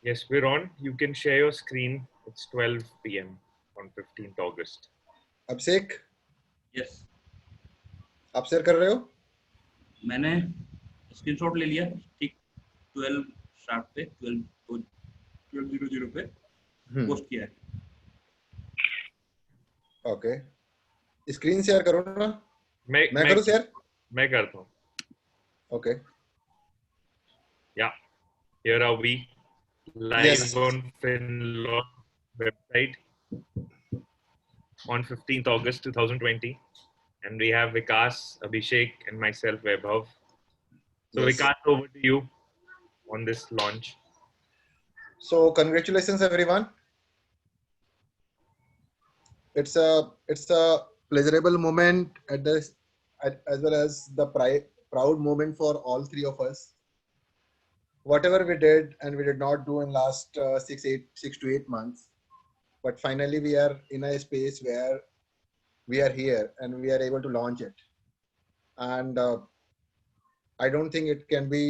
Yes, we're on. You can share your screen. It's 12 p.m. on 15th August. Abhishek yes आप share कर रहे हो? मैंने screenshot ले लिया ठीक 12 शार्प पे 12:00 पे पोस्ट किया है. ओके स्क्रीन शेयर करो ना. मैं करूं शेयर? मैं करता हूँ. Okay Yeah, here are we live Yes. on Finlaw website on 15th August 2020, and we have Vikas, Abhishek, and myself, Vaibhav. So Yes. Vikas, over to you on this launch. So congratulations everyone. It's a pleasurable moment at this, as well as the proud moment for all three of us. Whatever we did and we did not do in last 6 to 8 months, but finally we are in a space where we are here and we are able to launch it. And I don't think it can be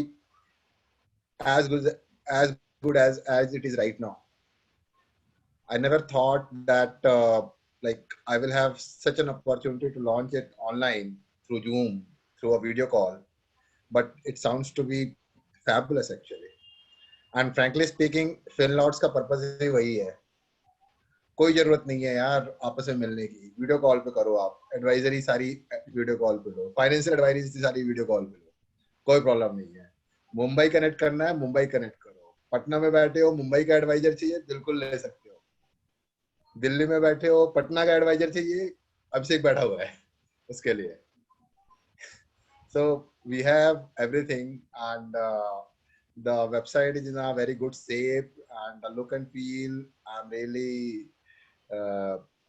as good as it is right now. I never thought that like I will have such an opportunity to launch it online through Zoom, through a video call, but it sounds to be fabulous actually. And frankly speaking, Finlords का purpose ही वही है. कोई जरूरत नहीं है यार आपस में मिलने की. वीडियो कॉल पे करो आप. एडवाइजरी सारी वीडियो कॉल पे लो. फाइनेंशियल एडवाइजरी सारी वीडियो कॉल पे लो. कोई प्रॉब्लम नहीं है. मुंबई कनेक्ट करना है, मुंबई कनेक्ट करो. पटना में बैठे हो, मुंबई का एडवाइजर चाहिए, बिल्कुल ले सकते हो. दिल्ली में बैठे हो, पटना का एडवाइजर चाहिए, अभिषेक बैठा हुआ है उसके लिए. So we have everything, and the website is in a very good shape, and the look and feel. I'm really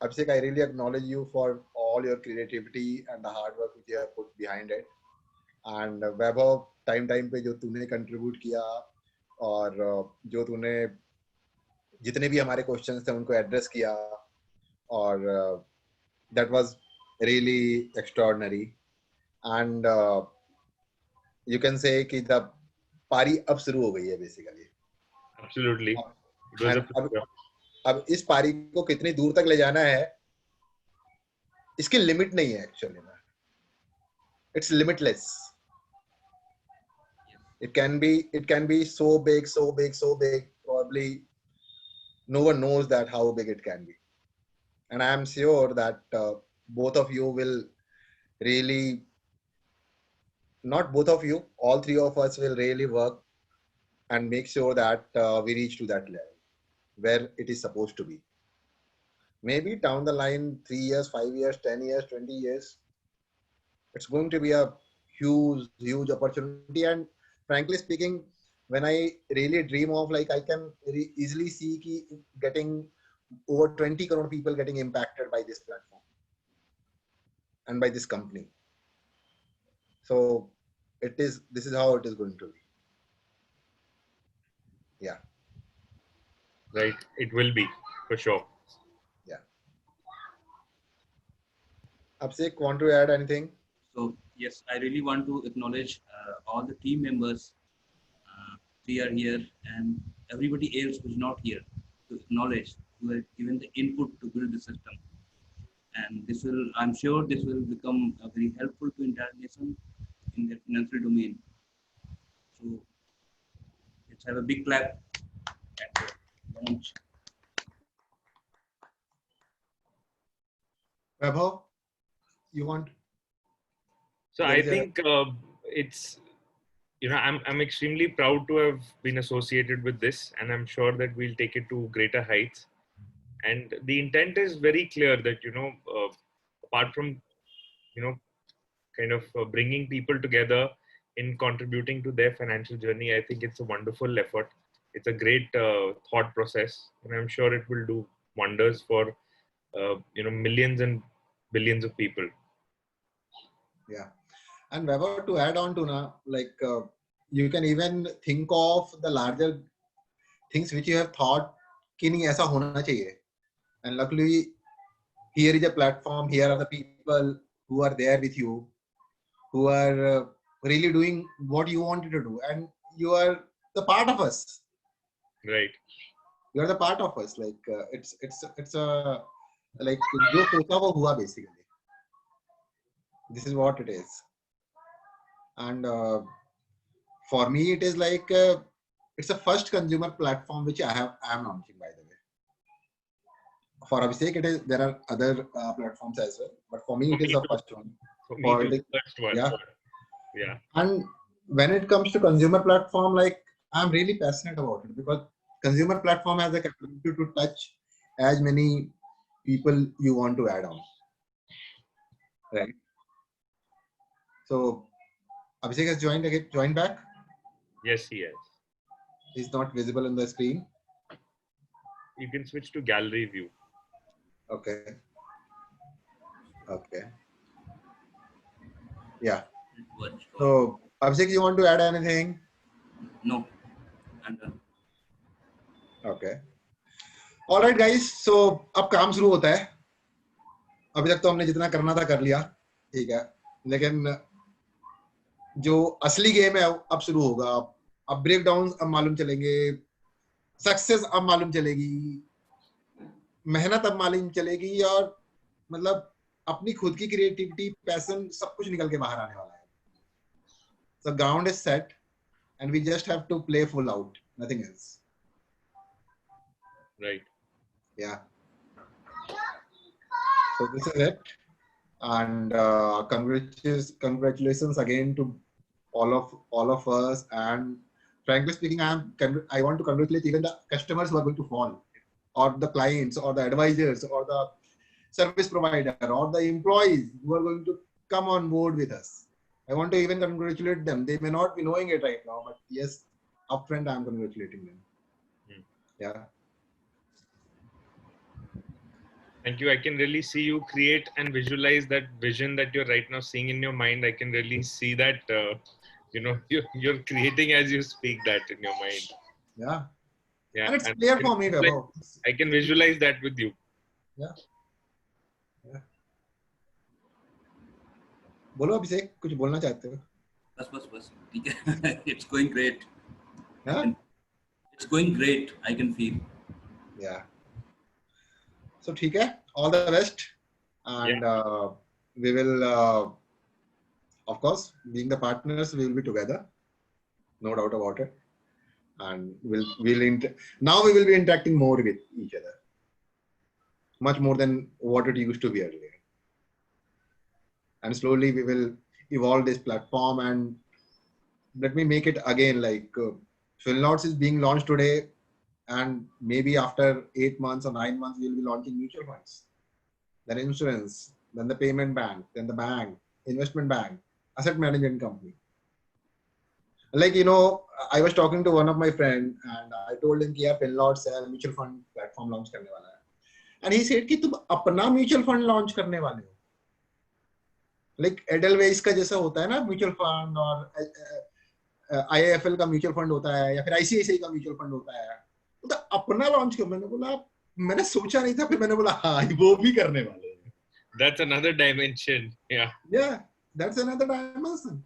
Abhishek, I really acknowledge you for all your creativity and the hard work which you have put behind it. And Vaibhav, time पे जो तूने contribute किया और जो तूने जितने भी हमारे क्वेश्चंस थे उनको एड्रेस किया, और that was really extraordinary. And you can say कि the पारी अब शुरू हो गई है basically. Absolutely. It was a pleasure. अब इस पारी को कितनी दूर तक ले जाना है इसकी लिमिट नहीं है एक्चुअली में. It's limitless. It can be so big. Probably no one knows that how big it can be. And I am sure that both of you will really, not both of you, all three of us will really work and make sure that we reach to that level where it is supposed to be. Maybe down the line, 3 years, 5 years, 10 years, 20 years, it's going to be a huge opportunity. And frankly speaking, when I really dream of, like, I can easily see getting over 20 crore people getting impacted by this platform and by this company. So this is how it is going to be. Yeah. Right. It will be, for sure. Yeah. Abhishek, want to add anything? So yes, I really want to acknowledge all the team members. We are here, and everybody else who's not here to acknowledge, who have given the input to build the system. And this will, I'm sure, this will become very helpful to entire nation in the financial domain. So let's have a big clap at the launch. Vaibhav, you want? So I think it's, I'm extremely proud to have been associated with this, and I'm sure that we'll take it to greater heights. And the intent is very clear that, apart from, kind of bringing people together in contributing to their financial journey, I think it's a wonderful effort. It's a great thought process, and I'm sure it will do wonders for, millions and billions of people. Yeah. And Vaibhav, to add on to now, like you can even think of the larger things which you have thought कि नहीं ऐसा होना चाहिए. And luckily, here is a platform. Here are the people who are there with you, who are really doing what you wanted to do, and you are the part of us. Right. You are the part of us. Like it's a like जो सोचा वो हुआ basically. This is what it is. And for me, it is like it's the first consumer platform which I am launching, by the way. For Abhishek, it is there are other platforms as well, but for me, it is the first one. For me, it was the first one. Yeah. Yeah. And when it comes to consumer platform, like I'm really passionate about it because consumer platform has the capability to touch as many people you want to add on, right? So Abhishek has joined back. Yes, he has. He's not visible on the screen. You can switch to gallery view. Okay. Okay. Yeah. So Abhishek, you want to add anything? No. I'm done. Okay. All right, guys. So अब काम शुरू होता है. अभी तक तो हमने जितना करना था कर लिया, ठीक है. लेकिन जो असली गेम है अब शुरू होगा. अब ब्रेक डाउन अब मालूम चलेंगे, सक्सेस अब मालूम चलेगी, मेहनत अब मालूम चलेगी और मतलब अपनी खुद की क्रिएटिविटी, पैशन सब कुछ निकल के बाहर आने वाला है. So ground is set and we just have to play full out, nothing else. Right. Yeah. So this is it. And congratulations again to all of us. And frankly speaking, I want to congratulate even the customers who are going to fall, or the clients, or the advisors, or the service provider, or the employees who are going to come on board with us. I want to even congratulate them. They may not be knowing it right now, but yes, upfront I'm congratulating them. Yeah. Thank you. I can really see you create and visualize that vision that you're right now seeing in your mind. I can really see that, you're creating as you speak that in your mind. Yeah. Yeah. And it's clear for me, Vaibhav. I can visualize that with you. Yeah. Yeah. बोलो अभिषेक, कुछ बोलना चाहते हो? बस ठीक है. It's going great. Yeah. It's going great. I can feel. Yeah. So ठीक है. All the best. And we will, of course, being the partners, we will be together. No doubt about it. And now we will be interacting more with each other. Much more than what it used to be earlier. And slowly we will evolve this platform, and let me make it again like Finlots is being launched today, and maybe after 8 months or 9 months we will be launching mutual funds, then insurance, then the payment bank, then the bank, investment bank, asset management company. Like, I was talking to one of my friends and I told him कि यार Finlots है, mutual fund platform launch करने वाला है, and he said कि तुम अपना mutual fund launch करने वाले हो. लाइक एडलवेज का जैसा होता है ना म्यूचुअल फंड, और आईआईएफएल का म्यूचुअल फंड होता है, या फिर आईसीआईसीआई का म्यूचुअल फंड होता है, तो अपना लॉन्च क्यों? मैंने बोला, मैंने सोचा नहीं था, फिर मैंने बोला हाँ वो भी करने वाले हैं. That's another dimension. Yeah, that's another dimension.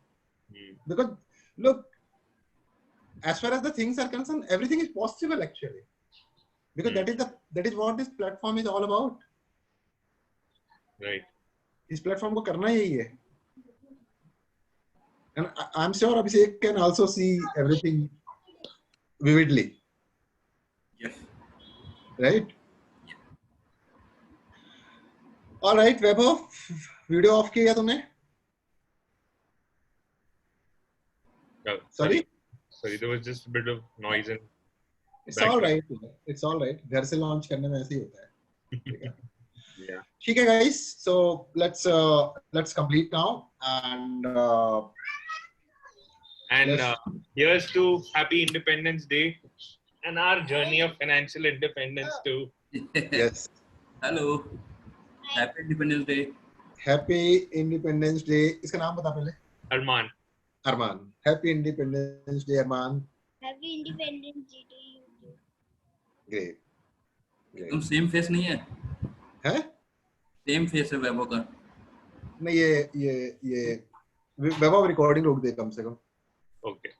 Because look, as far as the things are concerned, everything is possible actually, because that is what this platform is all about. Right. इस प्लेटफॉर्म को करना यही है. And I'm sure Abhishek can also see everything vividly. Yes. Right? All right, Vaibhav, video off किया तुमने? Sorry, there was just a bit of noise and. It's all right. It's all right. घर से launch करने में ऐसे ही होता है. Yeah. ठीक है guys, so let's complete now, and here's to Happy Independence Day and our journey of financial independence too. Yes. Hello. Happy Independence Day. Happy Independence Day. इसका नाम बता पहले. Arman. Happy Independence Day, Arman. Happy Independence Day to you too. Great. तुम same face नहीं है? हैं? Same face है वैभव का. नहीं, ये वैभव रिकॉर्डिंग रोक दे कम से कम. Okay.